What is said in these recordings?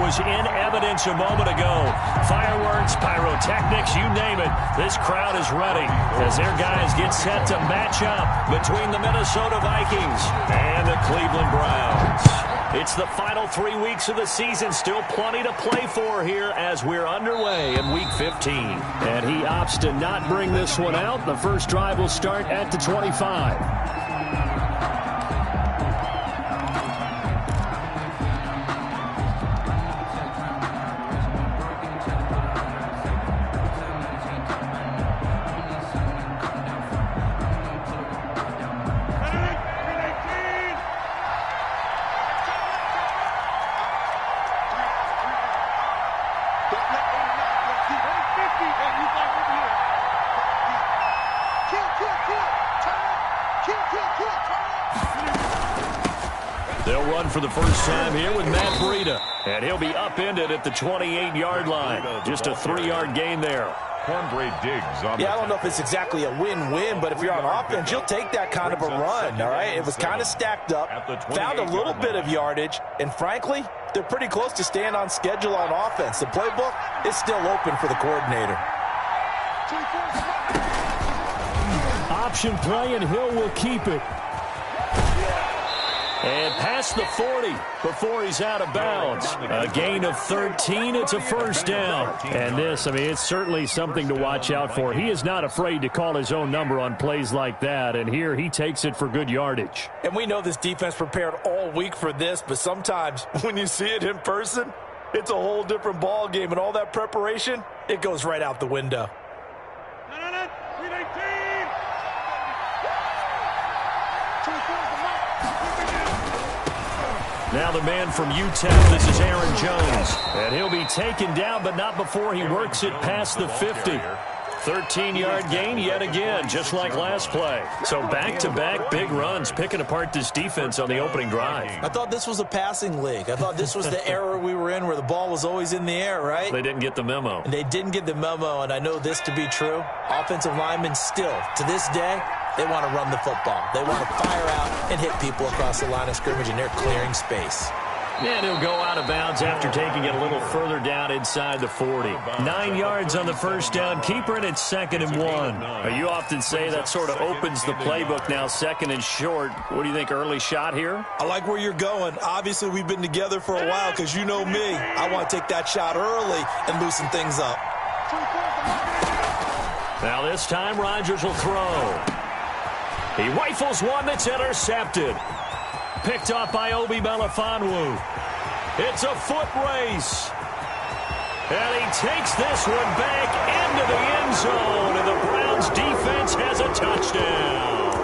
was in evidence a moment ago. Fireworks, pyrotechnics, you name it. This crowd is ready as their guys get set to match up between the Minnesota Vikings and the Cleveland Browns. It's the final 3 weeks of the season. Still plenty to play for here as we're underway in Week 15. And he opts to not bring this one out. The first drive will start at the 25. They'll run for the first time here with Matt Breida, and he'll be upended at the 28-yard line. Just a 3-yard gain there. Cornbread Diggs on I don't know if it's exactly a win-win, but if you're on offense, you'll take that kind of a run, all right? It was kind of stacked up, found a little bit of yardage, and frankly, they're pretty close to staying on schedule on offense. The playbook is still open for the coordinator. Option play, and Hill will keep it. And past the 40 before he's out of bounds. A gain of 13. It's a first down. And this, I mean, it's certainly something to watch out for. He is not afraid to call his own number on plays like that. And here he takes it for good yardage. And we know this defense prepared all week for this, but sometimes when you see it in person, it's a whole different ball game. And all that preparation, it goes right out the window. Now the man from UTEP, this is Aaron Jones. And he'll be taken down, but not before he works it past the 50. 13-yard gain yet again, just like last play. So back-to-back big runs, picking apart this defense on the opening drive. I thought this was a passing league. I thought this was the era we were in where the ball was always in the air, right? They didn't get the memo. And they didn't get the memo, and I know this to be true. Offensive linemen still, to this day, they want to run the football. They want to fire out and hit people across the line of scrimmage, and they're clearing space. And he'll go out of bounds after taking it a little further down inside the 40. 9 yards on the first down. Keeper, and it's 2nd and 1. You often say that sort of opens the playbook now, 2nd and short. What do you think, early shot here? I like where you're going. Obviously, we've been together for a while because you know me. I want to take that shot early and loosen things up. Now this time, Rodgers will throw. He rifles one that's intercepted. Picked off by Obi Melifonwu. It's a foot race. And he takes this one back into the end zone. And the Browns defense has a touchdown.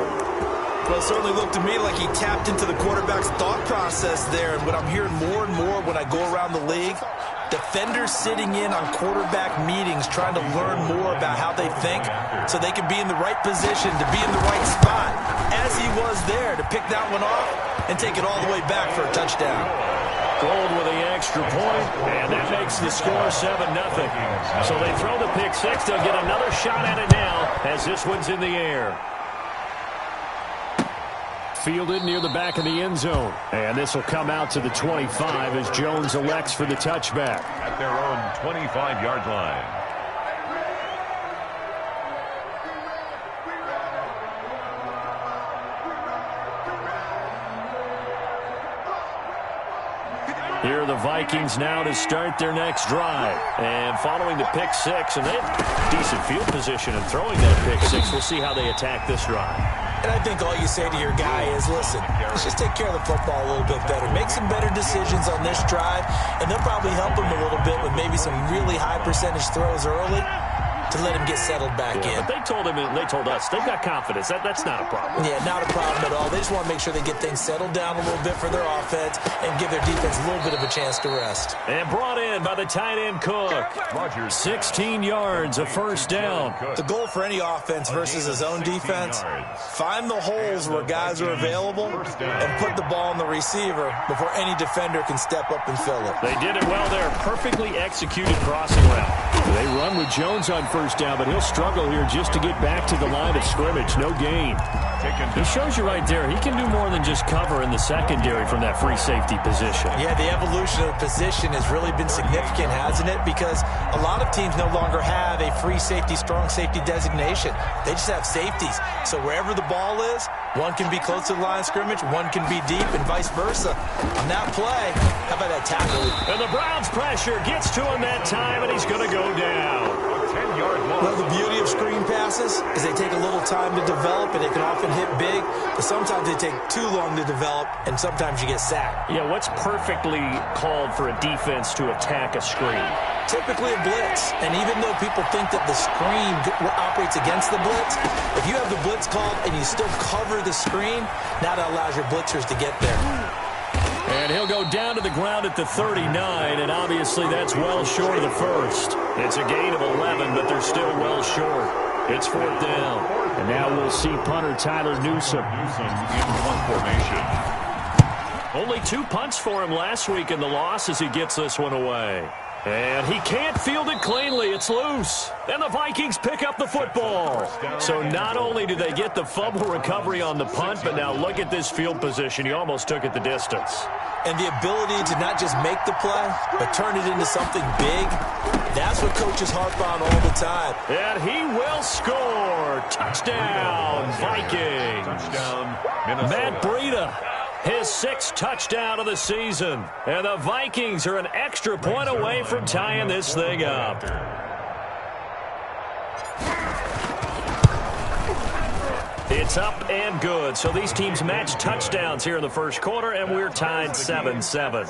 Well, it certainly looked to me like he tapped into the quarterback's thought process there. And what I'm hearing more and more when I go around the league, defenders sitting in on quarterback meetings trying to learn more about how they think so they can be in the right position to be in the right spot, as he was there to pick that one off and take it all the way back for a touchdown. Gold with the extra point, and that makes the score 7-0. So they throw the pick six. They'll get another shot at it now as this one's in the air. Fielded near the back of the end zone. And this will come out to the 25 as Jones elects for the touchback. At their own 25-yard line. Here are the Vikings now to start their next drive. And following the pick six, and they have decent field position in throwing that pick six. We'll see how they attack this drive. And I think all you say to your guy is, listen, let's just take care of the football a little bit better. Make some better decisions on this drive, and they'll probably help him a little bit with maybe some really high percentage throws early to let him get settled back in. But they told him, and they told us, they've got confidence. That's not a problem. Yeah, not a problem at all. They just want to make sure they get things settled down a little bit for their offense and give their defense a little bit of a chance to rest. And brought in by the tight end Cook. 16 yards, a first down. The goal for any offense versus his own defense, find the holes where guys are available and put the ball on the receiver before any defender can step up and fill it. They did it well there. Perfectly executed crossing route. They run with Jones on first down, but he'll struggle here just to get back to the line of scrimmage. No gain. He shows you right there, he can do more than just cover in the secondary from that free safety position. Yeah, the evolution of the position has really been significant, hasn't it? Because a lot of teams no longer have a free safety, strong safety designation. They just have safeties. So wherever the ball is, one can be close to the line of scrimmage, one can be deep, and vice versa. On that play, how about that tackle? And the Browns pressure gets to him that time, and he's going to go down. 10-yard loss. Well, the beauty of screen passes is they take a little time to develop, and they can often hit big, but sometimes they take too long to develop, and sometimes you get sacked. Yeah, what's perfectly called for a defense to attack a screen? Typically a blitz, and even though people think that the screen operates against the blitz, if you have the blitz called and you still cover the screen, now that allows your blitzers to get there. And he'll go down to the ground at the 39, and obviously that's well short of the first. It's a gain of 11, but they're still well short. It's fourth down. And now we'll see punter Tyler Newsome. In one formation. Only 2 punts for him last week in the loss as he gets this one away. And he can't field it cleanly. It's loose. And the Vikings pick up the football. So not only do they get the fumble recovery on the punt, but now look at this field position. He almost took it the distance. And the ability to not just make the play, but turn it into something big, that's what coaches harp on all the time. And he will score. Touchdown, Vikings. Touchdown, Minnesota. Matt Breida, his 6th touchdown of the season. And the Vikings are an extra point away from tying this thing up. It's up and good. So these teams match touchdowns here in the first quarter, and we're tied 7-7.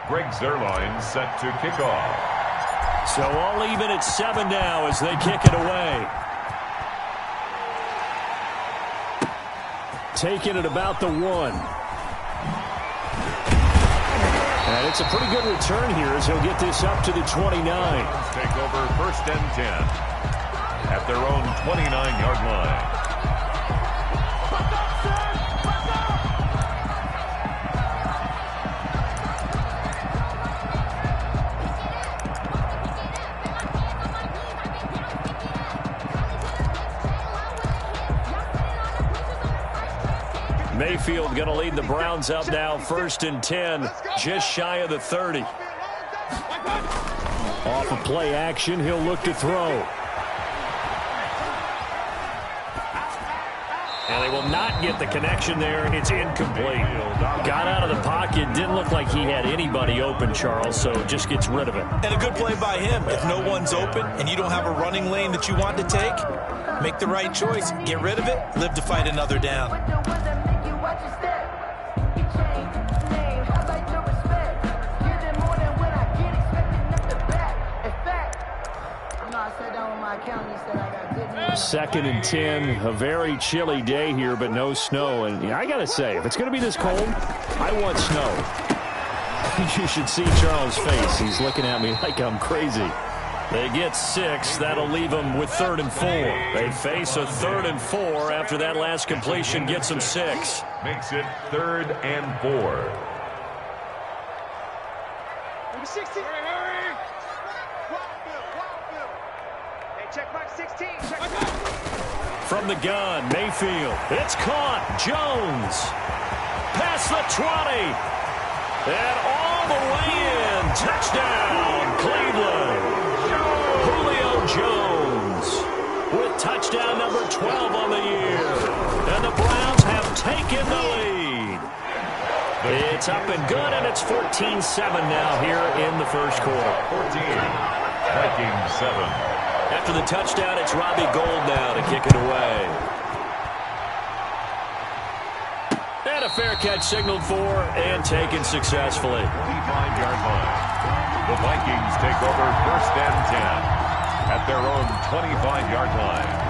Greg Zuerlein set to kick off. So all even at 7 now as they kick it away. Taking it about the 1. And it's a pretty good return here as he'll get this up to the 29. Take over first and 10 at their own 29-yard line. Mayfield going to lead the Browns up now, 1st and 10, just shy of the 30. Off of play action, he'll look to throw. And they will not get the connection there. It's incomplete. Got out of the pocket. Didn't look like he had anybody open, Charles, so just gets rid of it. And a good play by him. If no one's open and you don't have a running lane that you want to take, make the right choice. Get rid of it. Live to fight another down. Second and 10, a very chilly day here, but no snow. And I got to say, if it's going to be this cold, I want snow. You should see Charles' face. He's looking at me like I'm crazy. They get 6. That'll leave them with 3rd and 4. They face a 3rd and 4 after that last completion gets them 6. Makes it 3rd and 4. Number 16. Hurry. Hey, check mark 16. Check mark. From the gun, Mayfield. It's caught. Jones. Past the 20. And all the way in. Touchdown, Cleveland. Julio Jones with touchdown number 12 on the year. And the Browns have taken the lead. It's up and good, and it's 14-7 now here in the first quarter. 14. Vikings 7. After the touchdown, it's Robbie Gould now to kick it away. And a fair catch signaled for and taken successfully. 25-yard line. The Vikings take over first and 10 at their own 25-yard line.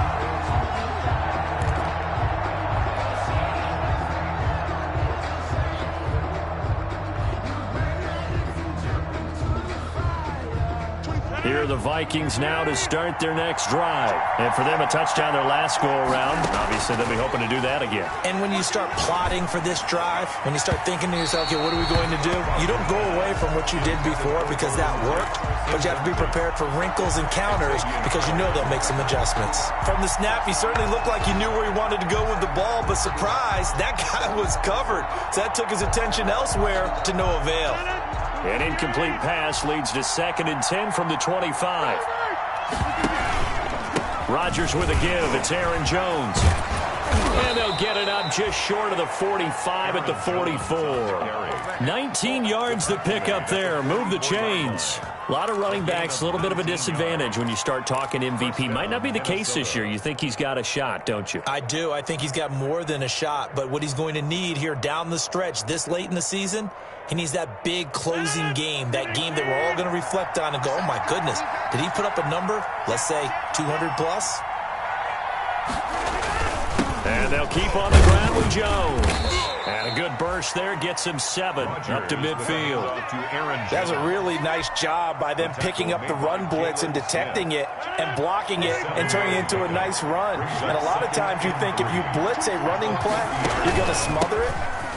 Here are the Vikings now to start their next drive. And for them, a touchdown their last go-around. Obviously, they'll be hoping to do that again. And when you start plotting for this drive, when you start thinking to yourself, okay, what are we going to do? You don't go away from what you did before because that worked, but you have to be prepared for wrinkles and counters because you know they'll make some adjustments. From the snap, he certainly looked like he knew where he wanted to go with the ball, but surprise, that guy was covered. So that took his attention elsewhere to no avail. An incomplete pass leads to 2nd and 10 from the 25. Rodgers with a give. It's Aaron Jones. And they'll get it up just short of the 45 at the 44. 19 yards to pick up there. Move the chains. A lot of running backs, a little bit of a disadvantage when you start talking MVP. Might not be the case this year. You think he's got a shot, don't you? I do. I think he's got more than a shot. But what he's going to need here down the stretch this late in the season, he needs that big closing game, that game that we're all going to reflect on and go, oh, my goodness, did he put up a number, let's say 200 plus? And they'll keep on the ground with Jones. And a good burst there gets him 7 up to midfield. That's a really nice job by them picking up the run blitz and detecting it and blocking it and turning it into a nice run. And a lot of times you think if you blitz a running play, you're going to smother it.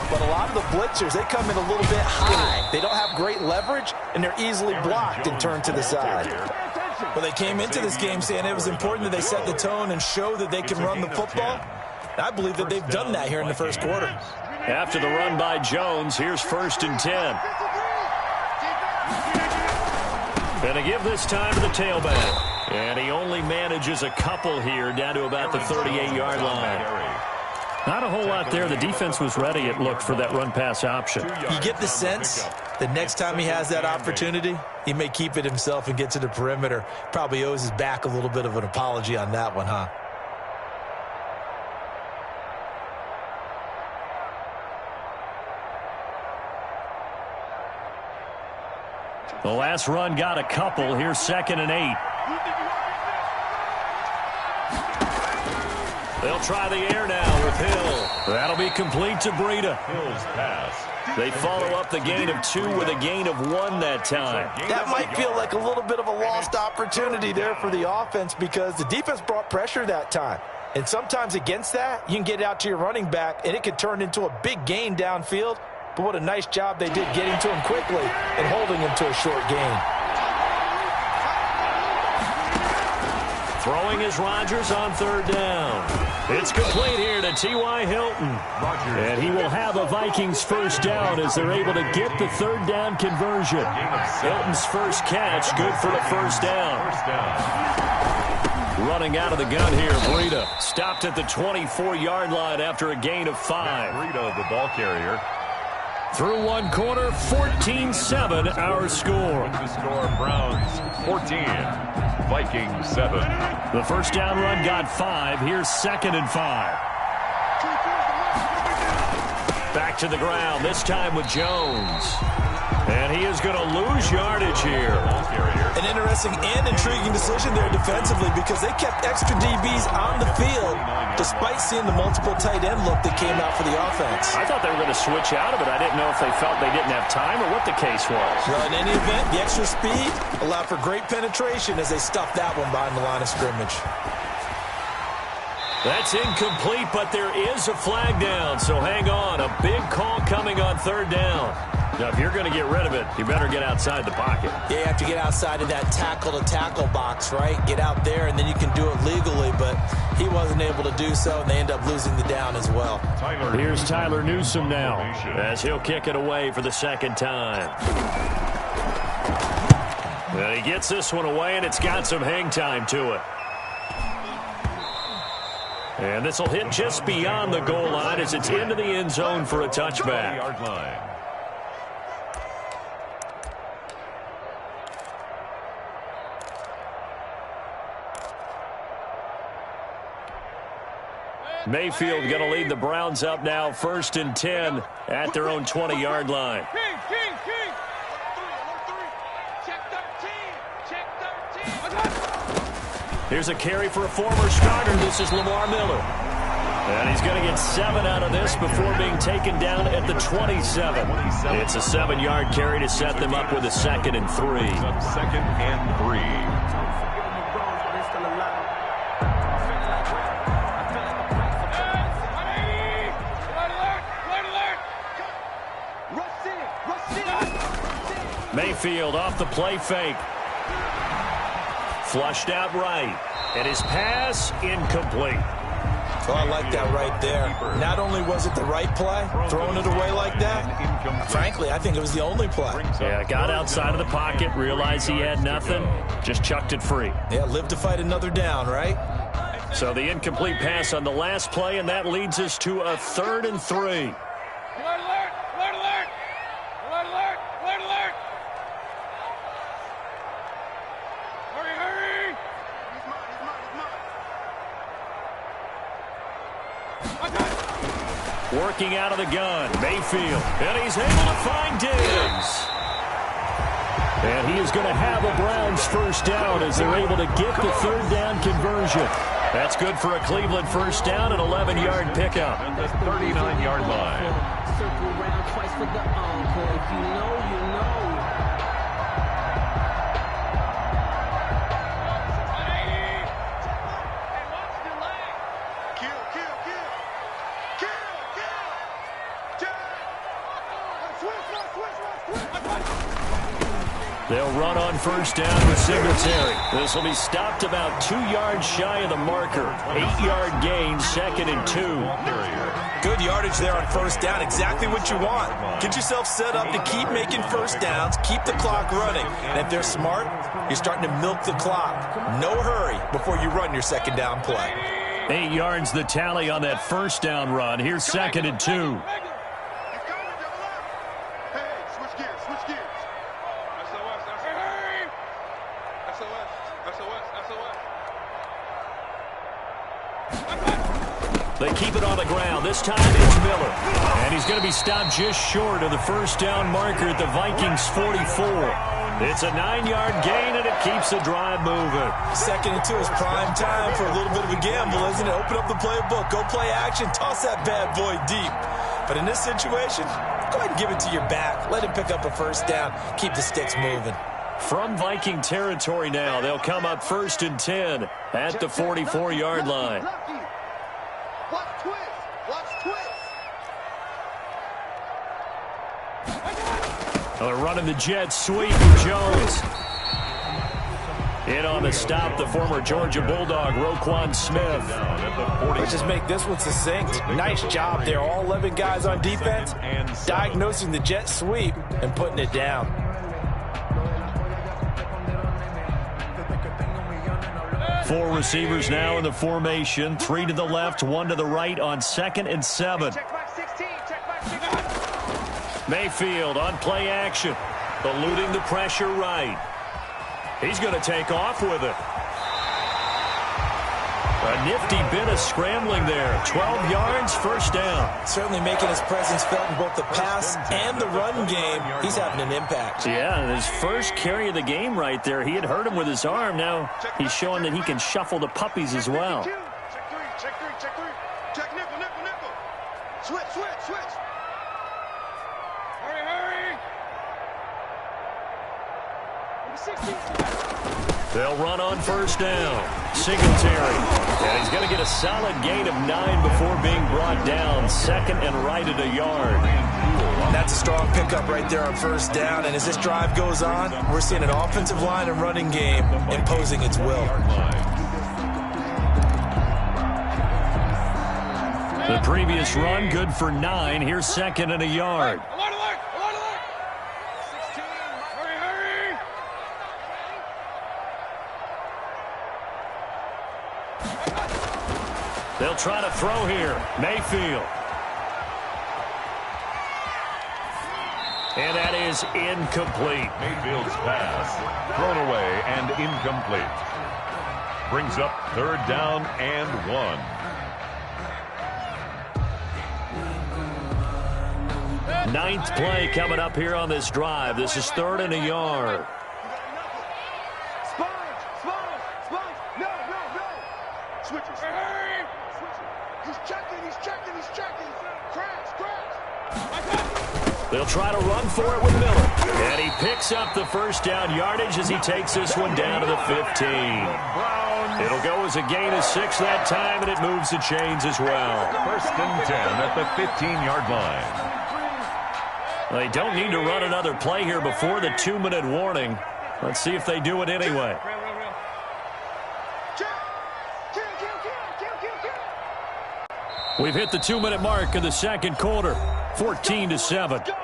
But a lot of the blitzers, they come in a little bit high. They don't have great leverage, and they're easily blocked and turned to the side. Well, they came into this game saying it was important that they set the tone and show that they can run the football. I believe that they've done that here in the first quarter. After the run by Jones, here's 1st and 10. And a give this time to the tailback. And he only manages a couple here down to about the 38-yard line. Not a whole lot there. The defense was ready, it looked, for that run-pass option. You get the sense that next time he has that opportunity, he may keep it himself and get to the perimeter. Probably owes his back a little bit of an apology on that one, huh? The last run got a couple. Here's 2nd and 8. They'll try the air now with Hill. That'll be complete to Breida. Hill's pass. They follow up the gain of 2 with a gain of 1 that time. That might feel like a little bit of a lost opportunity there for the offense because the defense brought pressure that time. And sometimes against that, you can get it out to your running back, and it could turn into a big gain downfield. But what a nice job they did getting to him quickly and holding him to a short gain. Throwing is Rodgers on 3rd down. It's complete here to T.Y. Hilton. And he will have a Vikings first down as they're able to get the 3rd down conversion. Hilton's first catch, good for the first down. Running out of the gun here, Breida. Stopped at the 24-yard line after a gain of 5. Breida, the ball carrier. Through 1 quarter, 14-7 our score. The score, Browns 14, Vikings 7. The first down run got 5. Here's 2nd and 5. Back to the ground, this time with Jones. And he is going to lose yardage here. An interesting and intriguing decision there defensively because they kept extra DBs on the field despite seeing the multiple tight end look that came out for the offense. I thought they were going to switch out of it. I didn't know if they felt they didn't have time or what the case was. Well, in any event, the extra speed allowed for great penetration as they stuffed that one behind the line of scrimmage. That's incomplete, but there is a flag down, so hang on. A big call coming on 3rd down. Now, if you're going to get rid of it, you better get outside the pocket. Yeah, you have to get outside of that tackle-to-tackle box, right? Get out there, and then you can do it legally, but he wasn't able to do so, and they end up losing the down as well. Here's Tyler Newsome now as he'll kick it away for the 2nd time. Well, he gets this one away, and it's got some hang time to it. And this will hit just beyond the goal line as it's into the end zone for a touchback. Mayfield going to lead the Browns up now, 1st and 10 at their own 20-yard line. Here's a carry for a former starter. This is Lamar Miller. And he's going to get 7 out of this before being taken down at the 27. It's a 7-yard carry to set them up with a 2nd and 3. Second and 3. Mayfield off the play fake. Flushed out right. And his pass incomplete. Oh, I like that right there. Not only was it the right play, throwing it away like that, frankly, I think it was the only play. Yeah, got outside of the pocket, realized he had nothing, just chucked it free. Yeah, live to fight another down, right? So the incomplete pass on the last play, and that leads us to a 3rd and 3. Alert, alert! Alert, alert! Alert, alert! Alert, alert! Hurry, hurry! He's mine, he's mine, he's mine. Working out of the gun, Mayfield, and he's able to find Diggs. And he is going to have a Browns first down as they're able to get the 3rd down conversion. That's good for a Cleveland first down, an 11-yard pickup. At the 39-yard line. Circle around twice for the encore. If you know, you know. They'll run on first down with Singletary. This will be stopped about 2 yards shy of the marker. 8-yard gain, 2nd and 2. Good yardage there on first down. Exactly what you want. Get yourself set up to keep making first downs, keep the clock running. And if they're smart, you're starting to milk the clock. No hurry before you run your 2nd down play. 8 yards the tally on that first down run. Here's 2nd and 2. They keep it on the ground. This time it's Miller. And he's going to be stopped just short of the first down marker at the Vikings 44. It's a 9-yard gain, and it keeps the drive moving. 2nd and 2 is prime time for a little bit of a gamble, isn't it? Open up the playbook. Go play action. Toss that bad boy deep. But in this situation, go ahead and give it to your back. Let him pick up a first down. Keep the sticks moving. From Viking territory now, they'll come up 1st and 10 at the 44-yard line. Watch twist! Watch twist! They're running the jet sweep with Jones. In on the stop, the former Georgia Bulldog, JOKVON Smith. Let's just make this one succinct. Nice job there. All 11 guys on defense, diagnosing the jet sweep and putting it down. Four receivers now in the formation. 3 to the left, 1 to the right on 2nd and 7. Check back 16, check back 16. Mayfield on play action. Eluding the pressure right. He's going to take off with it. A nifty bit of scrambling there. 12 yards, first down. Certainly making his presence felt in both the pass and the run game. He's having an impact. Yeah, his first carry of the game right there. He had hurt him with his arm. Now he's showing that he can shuffle the puppies as well. Check 3, check 3, check 3. Check nickel, nickel, nickel. Switch, switch, switch. Hurry, hurry. Number 16. They'll run on first down. Singletary. And he's going to get a solid gain of 9 before being brought down. 2nd and right at a yard. That's a strong pickup right there on first down. And as this drive goes on, we're seeing an offensive line and running game imposing its will. The previous run, good for 9. Here's 2nd and a yard. Alert, alert, alert, alert. 16. Hurry, hurry. They'll try to throw here. Mayfield. And that is incomplete. Mayfield's pass thrown away and incomplete. Brings up 3rd down and 1. Ninth play coming up here on this drive. This is 3rd and a yard. Sponge, sponge, sponge. No, no, no. Switches. Hurry. He's checking. They'll try to run for it with Miller. And he picks up the first down yardage as he takes this one down to the 15. It'll go as a gain of 6 that time, and it moves the chains as well. First and 10 at the 15-yard line. They don't need to run another play here before the 2-minute warning. Let's see if they do it anyway. We've hit the 2-minute mark of the second quarter, 14-7.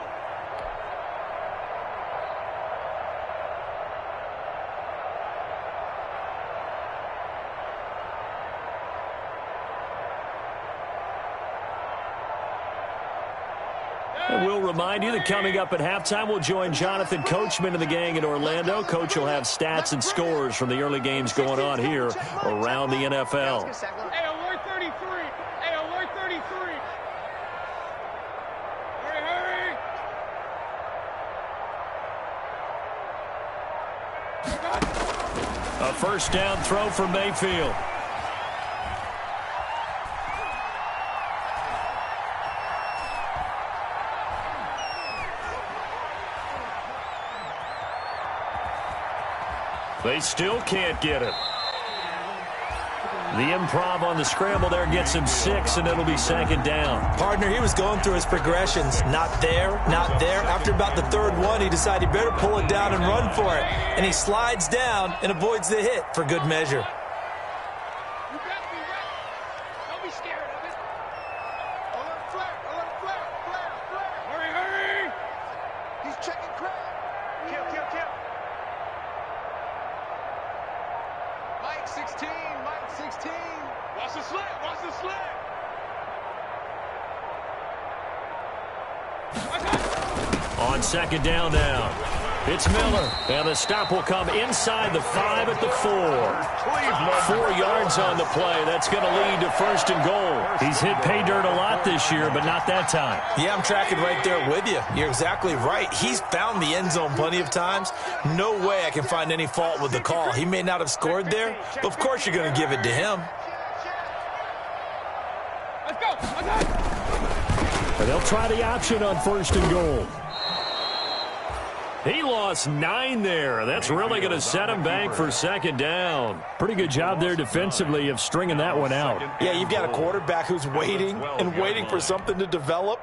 And we'll remind you that coming up at halftime, we'll join Jonathan Coachman and the gang in Orlando. Coach will have stats and scores from the early games going on here around the NFL. Hey, alert 33. Hey, alert 33. Hurry, hurry. A first down throw for Mayfield. They still can't get it. The improv on the scramble there gets him 6, and it'll be second down. Partner, he was going through his progressions. Not there, not there. After about the third one, he decided he better pull it down and run for it. And he slides down and avoids the hit for good measure. You got me, right? Don't be scared of it. Alert flare, alert flare, flare, flare. Hurry, hurry. He's checking crowd. Kill, kill, kill. Mike 16, Mike 16. Watch the slant, watch the slant. On second down now, it's Miller. And the stop will come inside the 5 at the 4. 4 yards on the play. That's going to lead to first and goal. He's hit pay dirt a lot this year, but not that time. Yeah, I'm tracking right there with you. You're exactly right. He's found the end zone plenty of times. No way I can find any fault with the call. He may not have scored there, but of course you're going to give it to him. Let's go, let's go. And they'll try the option on first and goal. He lost 9 there. That's really going to set him back for second down. Pretty good job there defensively of stringing that one out. Yeah, you've got a quarterback who's waiting and waiting for something to develop,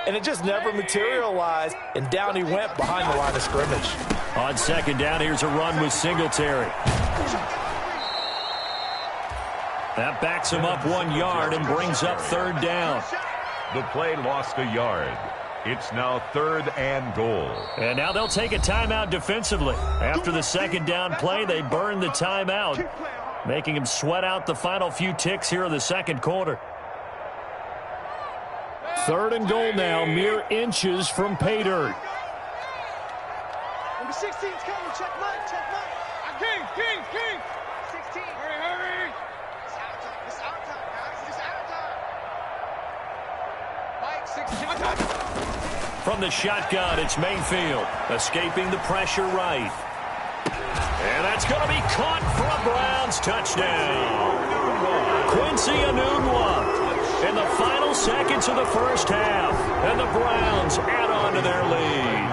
and it just never materialized, and down he went behind the line of scrimmage. On second down, here's a run with Singletary. That backs him up 1 yard and brings up third down. The play lost a yard. It's now third and goal. And now they'll take a timeout defensively. After the second down play, they burn the timeout, making him sweat out the final few ticks here in the second quarter. Third and goal now, mere inches from pay dirt. Number 16's coming. Check Mike, check Mike. King. 16. Hurry, hurry. It's out of time. It's out of time, guys. It's out of time. Mike 16. From the shotgun, it's Mayfield, escaping the pressure right. And that's going to be caught for a Browns touchdown. Quincy Enunwa in the final seconds of the first half. And the Browns add on to their lead.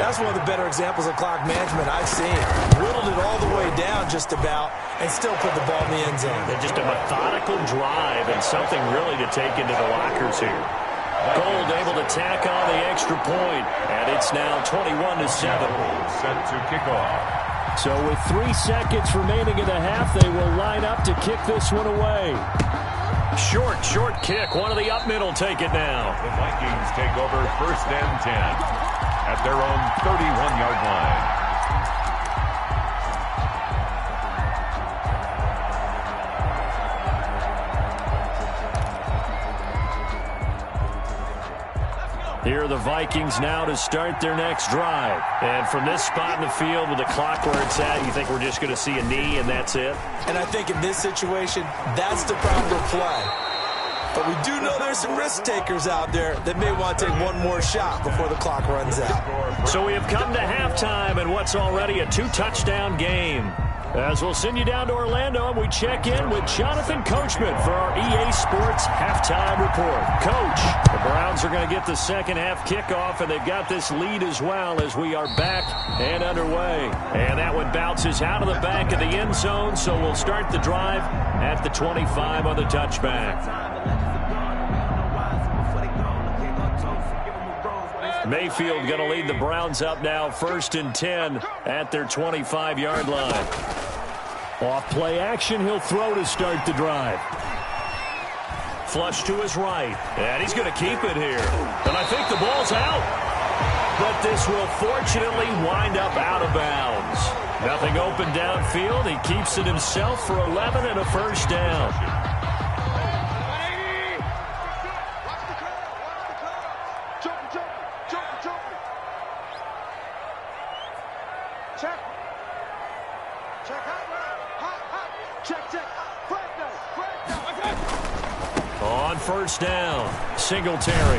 That's one of the better examples of clock management I've seen. Whittled it all the way down just about and still put the ball in the end zone. And just a methodical drive and something really to take into the lockers here. Gold able to tack on the extra point, and it's now 21-7. Set to kick off. So with 3 seconds remaining in the half, they will line up to kick this one away. Short kick. One of the up middle take it now. The Vikings take over first and 10 at their own 31-yard line. Here are the Vikings now to start their next drive. And from this spot in the field with the clock where it's at, you think we're just going to see a knee and that's it? And I think in this situation, that's the proper play. But we do know there's some risk takers out there that may want to take one more shot before the clock runs out. So we have come to halftime in what's already a 2-touchdown game. As we'll send you down to Orlando, and we check in with Jonathan Coachman for our EA Sports Halftime Report. Coach, the Browns are going to get the second half kickoff, and they've got this lead as well as we are back and underway. And that one bounces out of the back of the end zone, so we'll start the drive at the 25 on the touchback. Mayfield going to lead the Browns up now, 1st and 10 at their 25-yard line. Off play action, he'll throw to start the drive. Flush to his right, and he's going to keep it here. And I think the ball's out. But this will fortunately wind up out of bounds. Nothing open downfield. He keeps it himself for 11 and a first down. On first down, Singletary.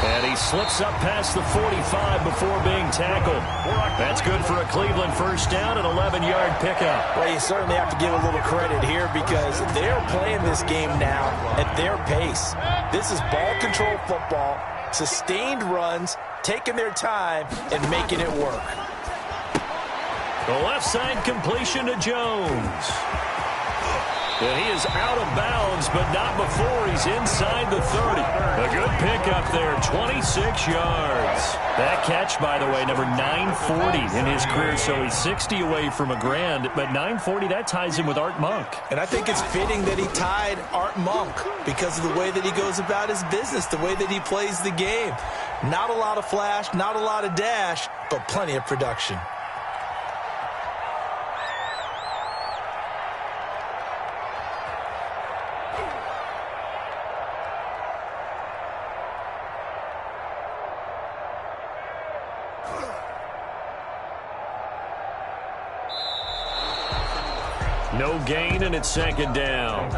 And he slips up past the 45 before being tackled. That's good for a Cleveland first down, an 11-yard pickup. Well, you certainly have to give a little credit here because they're playing this game now at their pace. This is ball control football, sustained runs, taking their time, and making it work. The left side completion to Jones. And he is out of bounds, but not before he's inside the 30. A good pickup there, 26 yards. That catch, by the way, number 940 in his career, so he's 60 away from a grand, but 940, that ties him with Art Monk. And I think it's fitting that he tied Art Monk because of the way that he goes about his business, the way that he plays the game. Not a lot of flash, not a lot of dash, but plenty of production. No gain, and it's second down.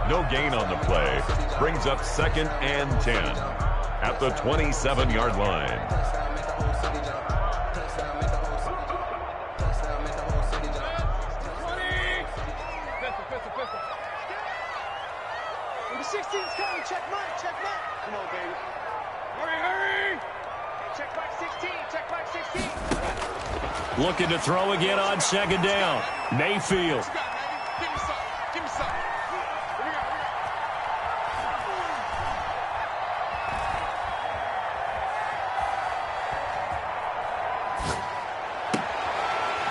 No gain on the play. Brings up 2nd and 10 at the 27-yard line. Number 16's coming. Check mark. Check mark. Come on, baby. Hurry. Check mark 16. Check mark 16. Looking to throw again on second down. Mayfield. Give me some. Give me some. Here we go.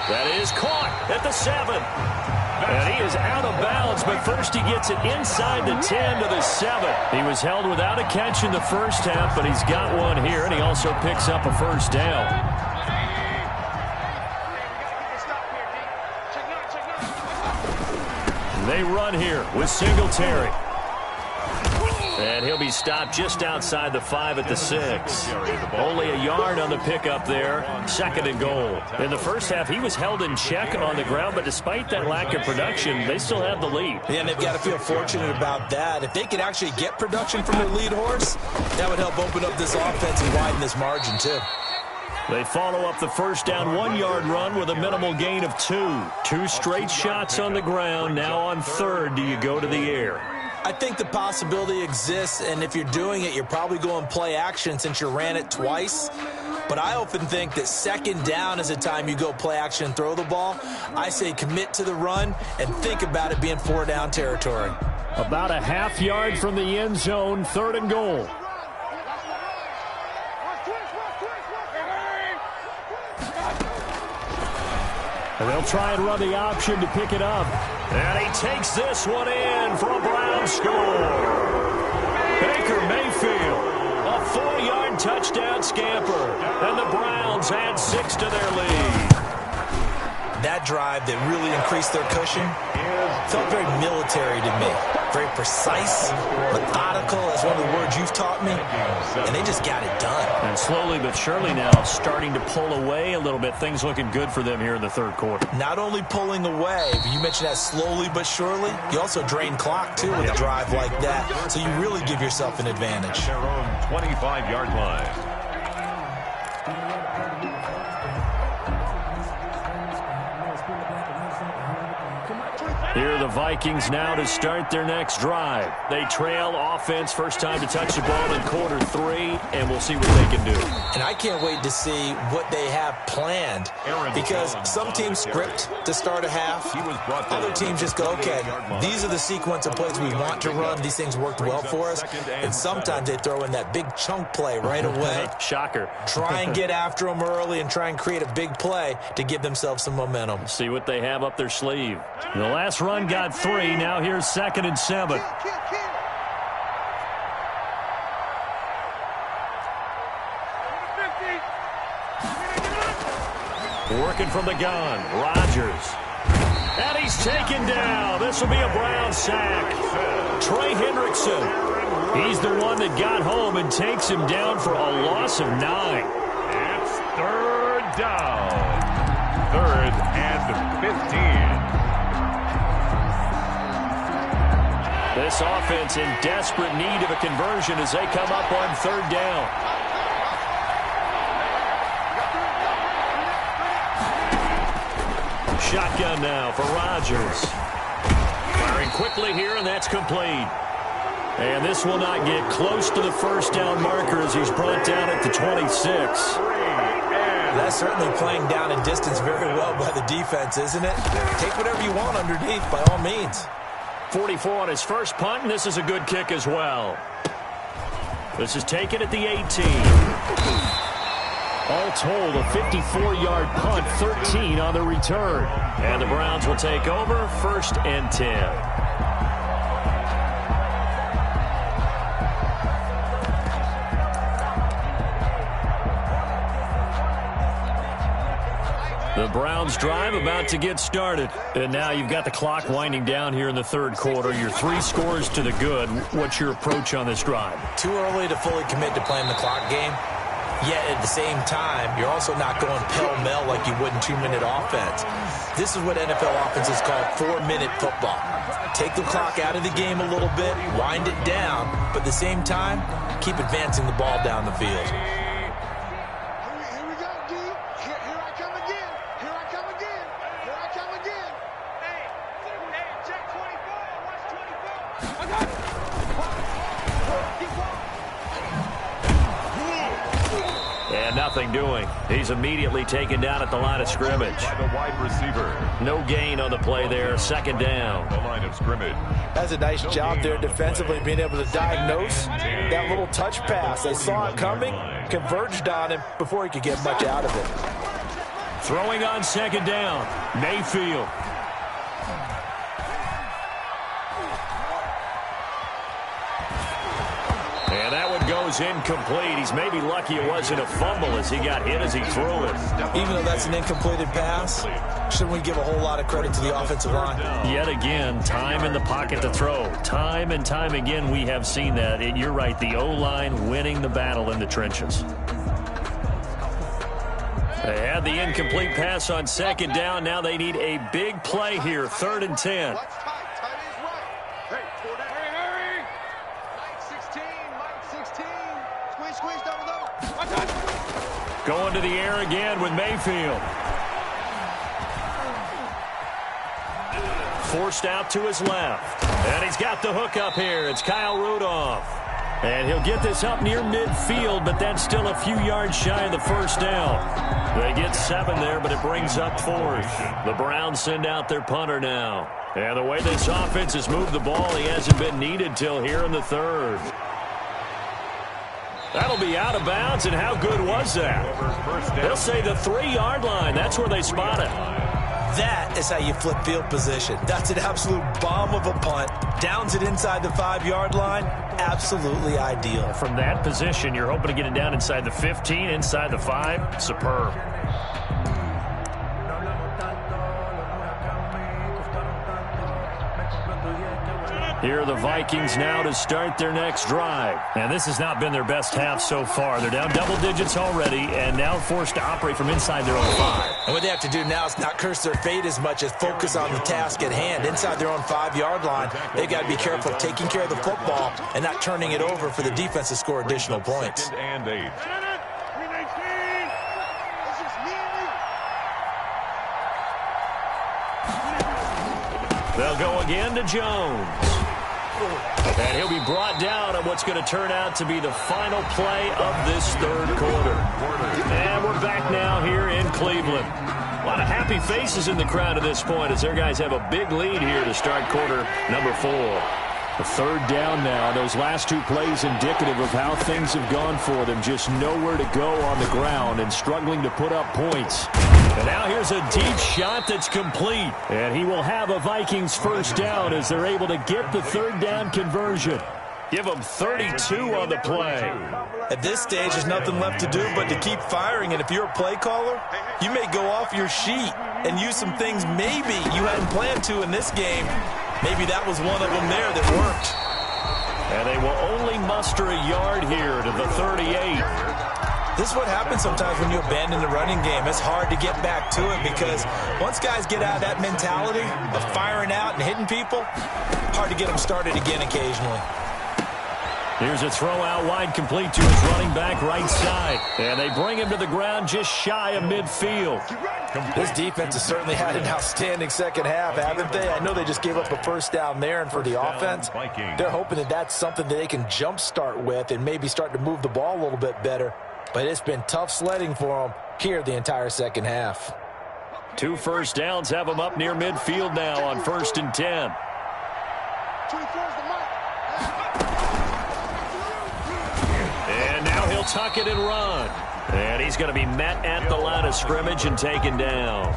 That is caught at the 7. And he is out of bounds, but first he gets it inside the 10 to the 7. He was held without a catch in the first half, but he's got one here, and he also picks up a first down. They run here with Singletary. And he'll be stopped just outside the 5 at the 6. Only a yard on the pickup there. 2nd and goal. In the first half, he was held in check on the ground, but despite that lack of production, they still have the lead. Yeah, and they've got to feel fortunate about that. If they could actually get production from their lead horse, that would help open up this offense and widen this margin, too. They follow up the first down 1-yard run with a minimal gain of 2. 2 straight shots on the ground. Now on 3rd, do you go to the air? I think the possibility exists, and if you're doing it, you're probably going play action since you ran it twice. But I often think that 2nd down is the time you go play action and throw the ball. I say commit to the run and think about it being 4-down territory. About a half yard from the end zone, 3rd and goal. And they'll try and run the option to pick it up. And he takes this one in for a Brown score. Baker Mayfield, a 4-yard touchdown scamper. And the Browns add 6 to their lead. That drive that really increased their cushion felt very military to me. Very precise, methodical. That's one of the words you've taught me. And they just got it done. And slowly but surely now starting to pull away a little bit. Things looking good for them here in the 3rd quarter. Not only pulling away, but you mentioned that slowly but surely. You also drain clock, too, with a drive like that. So you really give yourself an advantage. Their own 25-yard line. Here are the Vikings now to start their next drive. They trail offense, first time to touch the ball in quarter 3, and we'll see what they can do. And I can't wait to see what they have planned, because some teams script to start a half. Other teams just go, okay, these are the sequence of plays we want to run. These things worked well for us. And sometimes they throw in that big chunk play right away. Shocker. Try and get after them early and try and create a big play to give themselves some momentum. See what they have up their sleeve. The last run got 3. Now here's 2nd and 7. Working from the gun, Rodgers. And he's taken down. This will be a Brown sack. Trey Hendrickson. He's the one that got home and takes him down for a loss of 9. It's 3rd down. 3rd and 15. This offense in desperate need of a conversion as they come up on 3rd down. Shotgun now for Rodgers. Firing quickly here, and that's complete. And this will not get close to the first down marker as he's brought down at the 26. That's certainly playing down in distance very well by the defense, isn't it? Take whatever you want underneath, by all means. 44 on his first punt, and this is a good kick as well. This is taken at the 18. All told, a 54-yard punt, 13 on the return. And the Browns will take over, 1st and 10. The Browns drive about to get started. And now you've got the clock winding down here in the 3rd quarter. Your 3 scores to the good. What's your approach on this drive? Too early to fully commit to playing the clock game. Yet at the same time, you're also not going pell-mell like you would in 2-minute offense. This is what NFL offenses call 4-minute football. Take the clock out of the game a little bit, wind it down, but at the same time, keep advancing the ball down the field. And nothing doing. He's immediately taken down at the line of scrimmage. By the wide receiver. No gain on the play there. 2nd down. The line of scrimmage. That's a nice job there defensively, being able to diagnose that little touch pass. They saw it coming, converged on him before he could get much out of it. Throwing on 2nd down. Mayfield. And that one goes incomplete. He's maybe lucky it wasn't a fumble as he got hit as he threw it. Even though that's an incompleted pass, shouldn't we give a whole lot of credit to the offensive line? Yet again, time in the pocket to throw. Time and time again we have seen that. And you're right, the O-line winning the battle in the trenches. They had the incomplete pass on 2nd down. Now they need a big play here, 3rd and 10. Going to the air again with Mayfield. Forced out to his left. And he's got the hook up here. It's Kyle Rudolph. And he'll get this up near midfield, but that's still a few yards shy of the first down. They get 7 there, but it brings up 4th. The Browns send out their punter now. And the way this offense has moved the ball, he hasn't been needed till here in the 3rd. That'll be out of bounds, and how good was that? They'll say the 3-yard line. That's where they spot it. That is how you flip field position. That's an absolute bomb of a punt. Downs it inside the 5-yard line. Absolutely ideal. From that position, you're hoping to get it down inside the 15, inside the 5. Superb. Here are the Vikings now to start their next drive. And this has not been their best half so far. They're down double digits already and now forced to operate from inside their own 5. And what they have to do now is not curse their fate as much as focus on the task at hand. Inside their own 5-yard line, they've got to be careful of taking care of the football and not turning it over for the defense to score additional points. 2nd and 8. They'll go again to Jones. And he'll be brought down on what's going to turn out to be the final play of this third quarter. And we're back now here in Cleveland. A lot of happy faces in the crowd at this point as their guys have a big lead here to start quarter number 4. A third down now. Those last 2 plays indicative of how things have gone for them. Just nowhere to go on the ground and struggling to put up points. And now here's a deep shot that's complete. And he will have a Vikings first down as they're able to get the third down conversion. Give them 32 on the play. At this stage, there's nothing left to do but to keep firing. And if you're a play caller, you may go off your sheet and use some things maybe you hadn't planned to in this game. Maybe that was one of them there that worked. And they will only muster a yard here to the 38. This is what happens sometimes when you abandon the running game. It's hard to get back to it because once guys get out of that mentality of firing out and hitting people, hard to get them started again occasionally. Here's a throw out wide, complete to his running back right side. And they bring him to the ground just shy of midfield. This defense has certainly had an outstanding second half, haven't they? I know they just gave up a first down there, and for the offense, they're hoping that that's something that they can jumpstart with and maybe start to move the ball a little bit better. But it's been tough sledding for them here the entire second half. 2 first downs have them up near midfield now on 1st and 10. And now he'll tuck it and run. And he's going to be met at the line of scrimmage and taken down.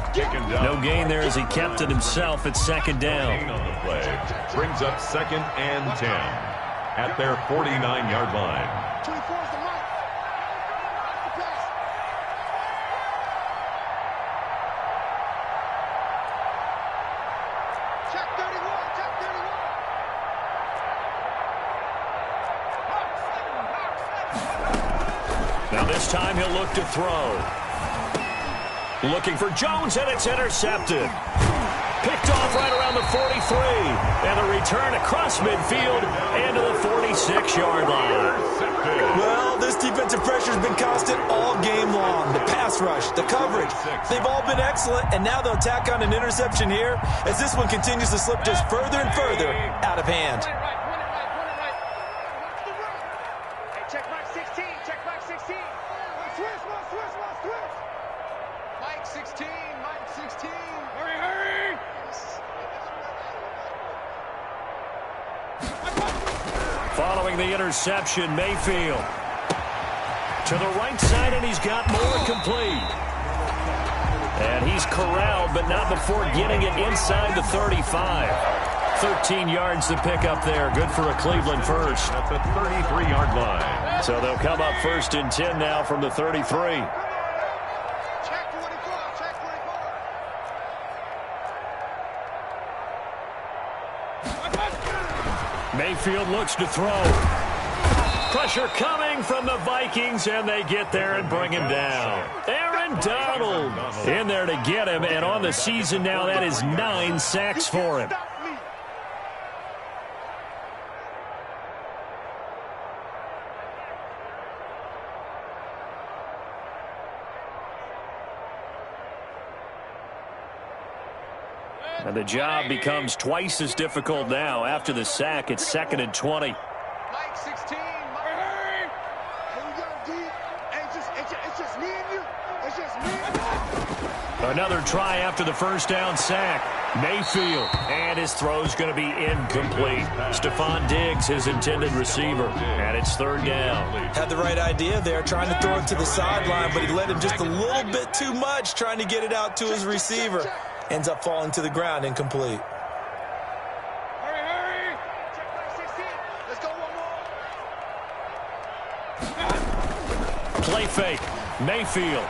No gain there as he kept it himself at 2nd down. Brings up 2nd and 10 at their 49-yard line. Now this time he'll look to throw. Looking for Jones, and it's intercepted. Picked off right around the 43. And a return across midfield and to the 46-yard line. Well, this defensive pressure has been constant all game long. The pass rush, the coverage, they've all been excellent, and now they'll tack on an interception here as this one continues to slip just further and further out of hand. Following the interception, Mayfield to the right side, and he's got more complete. And he's corralled, but not before getting it inside the 35. 13 yards to pick up there. Good for a Cleveland first. At the 33-yard line. So they'll come up 1st and 10 now from the 33. Mayfield looks to throw. Pressure coming from the Vikings, and they get there and bring him down. Aaron Donald in there to get him, and on the season now, that is 9 sacks for him. And the job becomes twice as difficult now. After the sack, it's 2nd and 20. Mike 16. It's just me and you. It's just me and you. Another try after the first down sack. Mayfield. And his throw's going to be incomplete. Stephon Diggs, his intended receiver. And it's 3rd down. Had the right idea there, trying to throw it to the sideline, but he let him just a little bit too much, trying to get it out to his receiver. Ends up falling to the ground, incomplete. Hurry. Check back 16. Let's go one more. Play fake. Mayfield.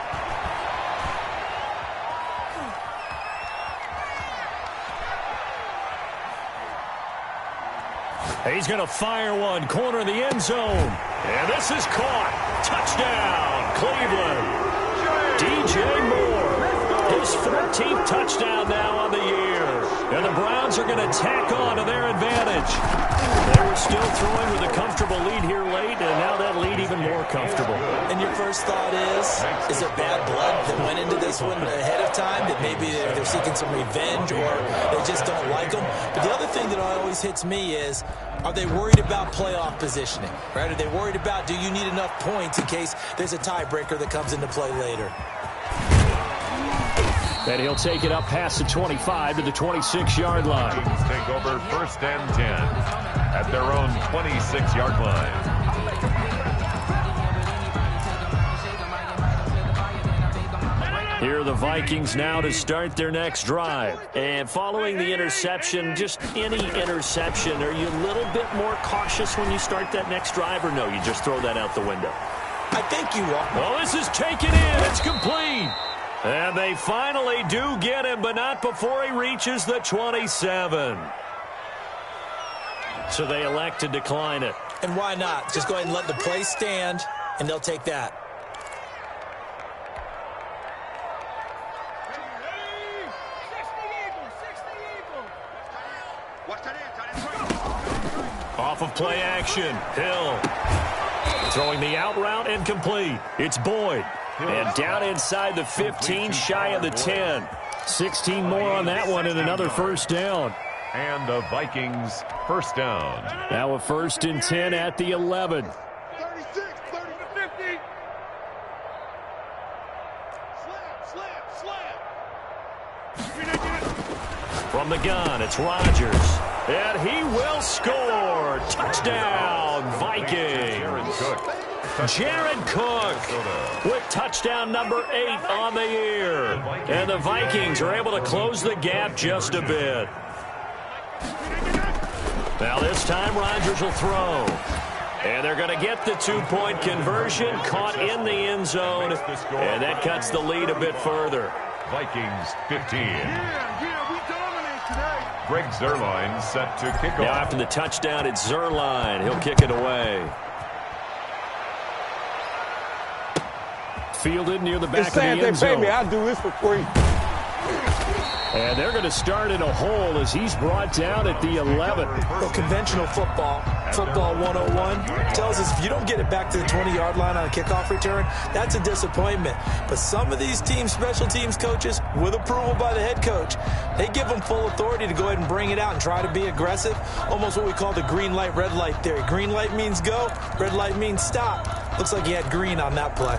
He's going to fire one. Corner of the end zone. And this is caught. Touchdown, Cleveland. DJ Moore. His 14th touchdown now on the year. And the Browns are going to tack on to their advantage. They were still throwing with a comfortable lead here late, and now that lead even more comfortable. And your first thought is there bad blood that went into this one ahead of time, that maybe they're seeking some revenge or they just don't like them? But the other thing that always hits me is, are they worried about playoff positioning? Right? Are they worried about, do you need enough points in case there's a tiebreaker that comes into play later? And he'll take it up past the 25 to the 26-yard line. Take over 1st and 10 at their own 26-yard line. Here are the Vikings now to start their next drive. And following the interception, just any interception, are you a little bit more cautious when you start that next drive, or no, you just throw that out the window? I think you are. Well, this is taken in. It's complete. And they finally do get him, but not before he reaches the 27. So they elect to decline it. And why not? Just go ahead and let the play stand, and they'll take that. Off of play action, Hill. Throwing the out route and complete. It's Boyd. And down inside the 15, shy of the 10. 16 more on that one and another first down. And the Vikings first down. Now a 1st and 10 at the 11. 36, 30 to 50. Slam. From the gun, it's Rodgers. And he will score. Touchdown, Vikings. Jared Cook with touchdown number 8 on the year. And the Vikings are able to close the gap just a bit. Now this time Rodgers will throw. And they're going to get the 2-point conversion, caught in the end zone. And that cuts the lead a bit further. Vikings 15. Yeah, we dominate today. Greg Zuerlein set to kick off. Now after the touchdown, it's Zuerlein. He'll kick it away. Fielded near the back of the end zone. They pay me, I'll do this for free. And they're going to start in a hole as he's brought down at the 11. Well, conventional football 101, tells us if you don't get it back to the 20-yard line on a kickoff return, that's a disappointment. But some of these teams, special teams coaches, with approval by the head coach, they give them full authority to go ahead and bring it out and try to be aggressive. Almost what we call the green light, red light theory. Green light means go, red light means stop. Looks like he had green on that play.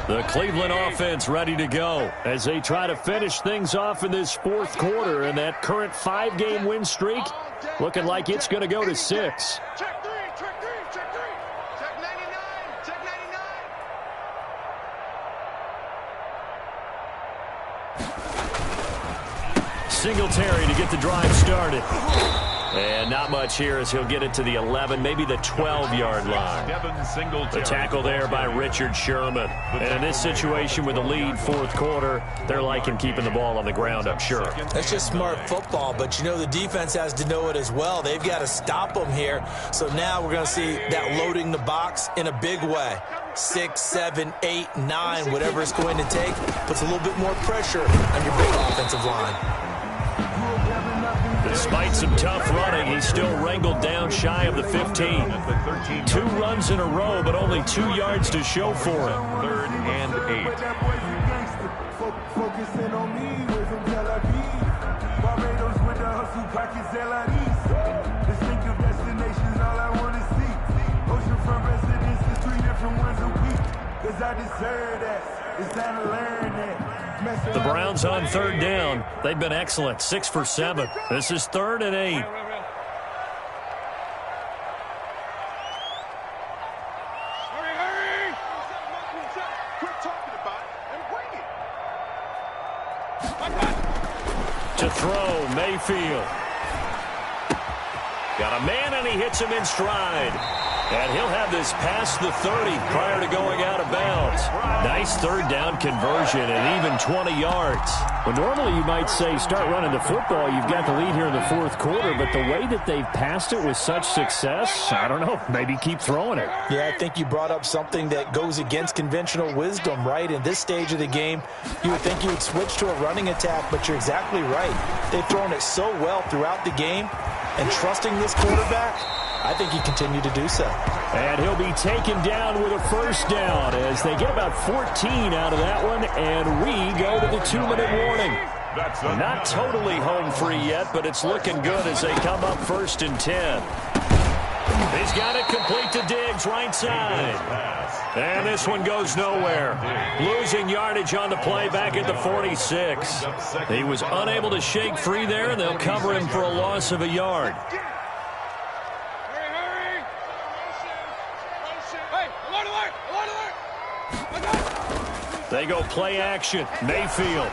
The Cleveland offense ready to go as they try to finish things off in this 4th quarter, and that current 5-game win streak looking like it's going to go to 6. Check 3, check 3, check 3. Check 99, check 99. Singletary to get the drive started. And not much here as he'll get it to the 11, maybe the 12-yard line. The tackle there by Richard Sherman. And in this situation with the lead 4th quarter, they're liking keeping the ball on the ground, I'm sure. That's just smart football, but you know the defense has to know it as well. They've got to stop them here. So now we're going to see that loading the box in a big way. 6, 7, 8, 9, whatever it's going to take, puts a little bit more pressure on your big offensive line. Despite some tough running, he's still wrangled down shy of the 15. 2 runs in a row, but only 2 yards to show for it. 3rd and 8. Focusing on me, we're from Tel Aviv. Barbados with the hustle pockets, LIDs. Distinctive destinations, all I want to see. Oceanfront residences, 3 different ones a week. Cause I deserve that. It's time to learn that. The Browns on 3rd down. They've been excellent, 6 for 7. This is 3rd and 8. Hurry! Quit talking about it and bring it. To throw, Mayfield. Got a man, and he hits him in stride. And he'll have this past the 30 prior to going out of bounds. Nice third down conversion and even 20 yards. Well, normally you might say start running the football. You've got the lead here in the fourth quarter, but the way that they've passed it with such success, I don't know, maybe keep throwing it. Yeah, I think you brought up something that goes against conventional wisdom, right? In this stage of the game, you would think you would switch to a running attack, but you're exactly right. They've thrown it so well throughout the game, and trusting this quarterback, I think he continued to do so. And he'll be taken down with a first down as they get about 14 out of that one, and we go to the 2-minute warning. Not totally home free yet, but it's looking good as they come up 1st and 10. He's got it complete to Diggs, right side. And this one goes nowhere. Losing yardage on the play back at the 46. He was unable to shake free there, and they'll cover him for a loss of a yard. They go play action. Mayfield.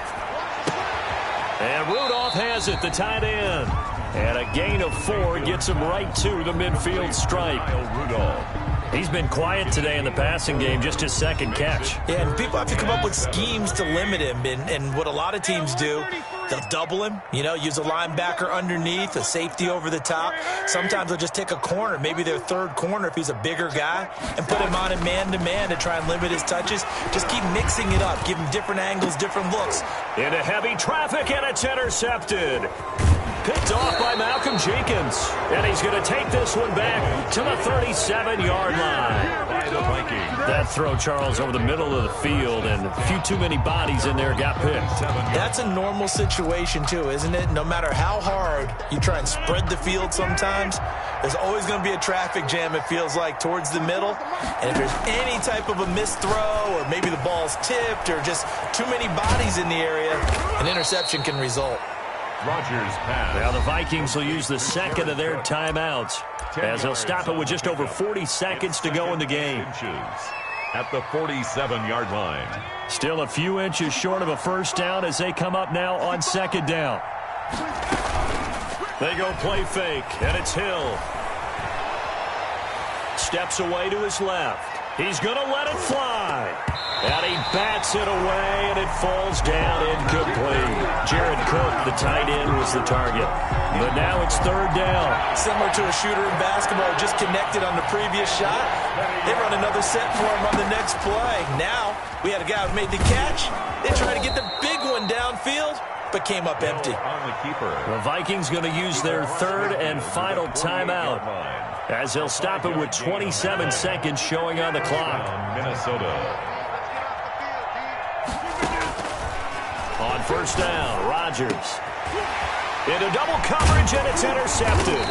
And Rudolph has it, the tight end. And a gain of 4 gets him right to the midfield stripe. He's been quiet today in the passing game, just his second catch. Yeah, and people have to come up with schemes to limit him. And what a lot of teams do, they'll double him, use a linebacker underneath, a safety over the top. Sometimes they'll just take a corner, maybe their third corner if he's a bigger guy, and put him on a man-to-man to try and limit his touches. Just keep mixing it up, give him different angles, different looks. Into heavy traffic, and it's intercepted. Picked off by Malcolm Jenkins. And he's going to take this one back to the 37-yard line. By the Vikings. That throw, Charles, over the middle of the field, and a few too many bodies in there got picked. That's a normal situation, too, isn't it? No matter how hard you try and spread the field sometimes, there's always going to be a traffic jam, it feels like, towards the middle. And if there's any type of a missed throw, or maybe the ball's tipped, or just too many bodies in the area, an interception can result. Rodgers pass. Now the Vikings will use the second of their timeouts as they'll stop it with just over 40 seconds to go in the game. At the 47-yard line. Still a few inches short of a first down as they come up now on second down. They go play fake, and it's Hill. Steps away to his left. He's going to let it fly. And he bats it away, and it falls down incomplete. Jared Cook, the tight end, was the target. But now it's third down. Similar to a shooter in basketball, just connected on the previous shot. They run another set for him on the next play. Now, we had a guy who made the catch. They tried to get the big one downfield, but came up empty. On the keeper. The Vikings going to use their third and final timeout, as they'll stop it with 27 seconds showing on the clock. Minnesota. On first down, Rodgers. Into double coverage, and it's intercepted.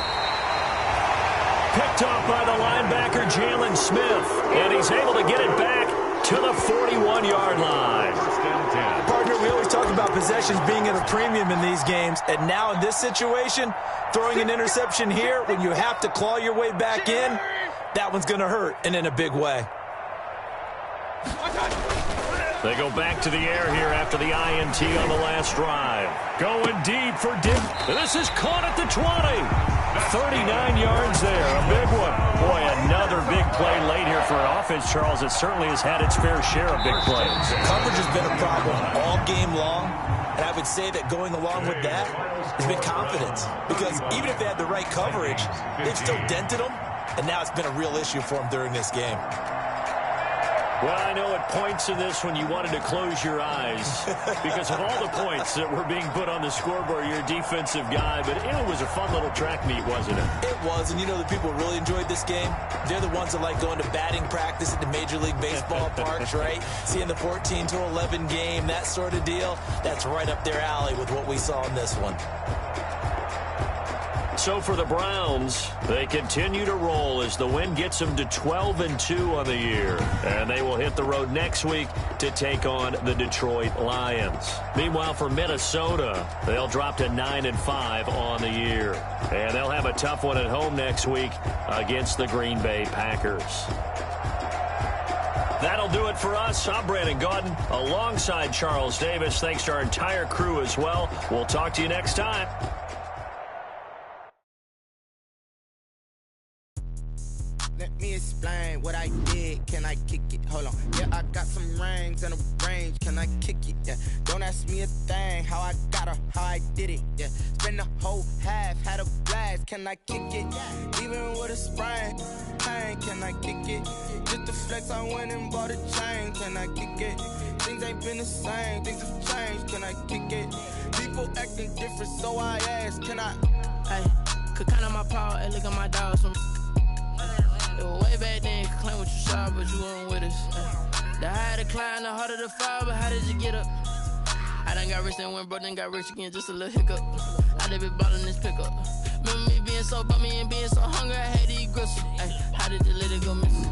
Picked off by the linebacker, Jalen Smith. And he's able to get it back to the 41-yard line. Partner, we always talk about possessions being at a premium in these games. And now in this situation, throwing an interception here when you have to claw your way back in, that one's going to hurt, and in a big way. They go back to the air here after the INT on the last drive. Going deep for Dick. This is caught at the 20. 39 yards there, a big one. Boy, another big play late here for an offense, Charles, that certainly has had its fair share of big plays. Coverage has been a problem all game long, and I would say that going along with that has been confidence. Because even if they had the right coverage, they've still dented them, and now it's been a real issue for them during this game. Well, I know at points in this when you wanted to close your eyes because of all the points that were being put on the scoreboard. You're a defensive guy, but it was a fun little track meet, wasn't it? It was, and you know the people really enjoyed this game? They're the ones that like going to batting practice at the Major League Baseball parks, right? Seeing the 14-11 game, that sort of deal. That's right up their alley with what we saw in this one. So for the Browns, they continue to roll as the win gets them to 12-2 on the year. And they will hit the road next week to take on the Detroit Lions. Meanwhile, for Minnesota, they'll drop to 9-5 on the year. And they'll have a tough one at home next week against the Green Bay Packers. That'll do it for us. I'm Brandon Gaudin alongside Charles Davis. Thanks to our entire crew as well. We'll talk to you next time. Let me explain what I did. Can I kick it? Hold on. Yeah, I got some rings and a range. Can I kick it? Yeah. Don't ask me a thing. How I got her, how I did it. Yeah. Spend the whole half, had a blast. Can I kick it? Even with a sprain. Pain, can I kick it? Just the flex, I went and bought a chain. Can I kick it? Things ain't been the same. Things have changed. Can I kick it? People acting different, so I ask. Can I? Hey, could count on my power, and look at my dogs. It was way back then, could claim what you saw, but you weren't with us. The higher the climb, the harder the fall, but how did you get up? I done got rich and went broke, then got rich again, just a little hiccup. I done been ballin' this pickup. Remember me being so bummy and being so hungry, I had to eat gristle. Ay, how did you let it go missing?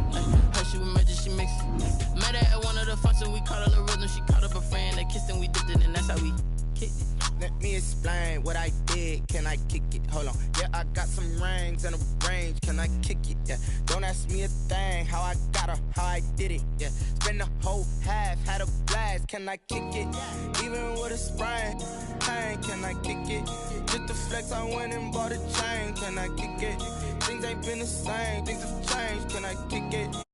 Her she was magic, she mixed it. Met her at one of the functions, we caught a little rhythm, she caught up a friend, they kissed and we dipped it, and that's how we kicked it. Let me explain what I did. Can I kick it? Hold on. Yeah, I got some rings and a range. Can I kick it? Yeah. Don't ask me a thing. How I got her, how I did it. Yeah. Spend the whole half, had a blast. Can I kick it? Even with a sprain. Pain, can I kick it? Just the flex, I went and bought a chain. Can I kick it? Things ain't been the same. Things have changed. Can I kick it?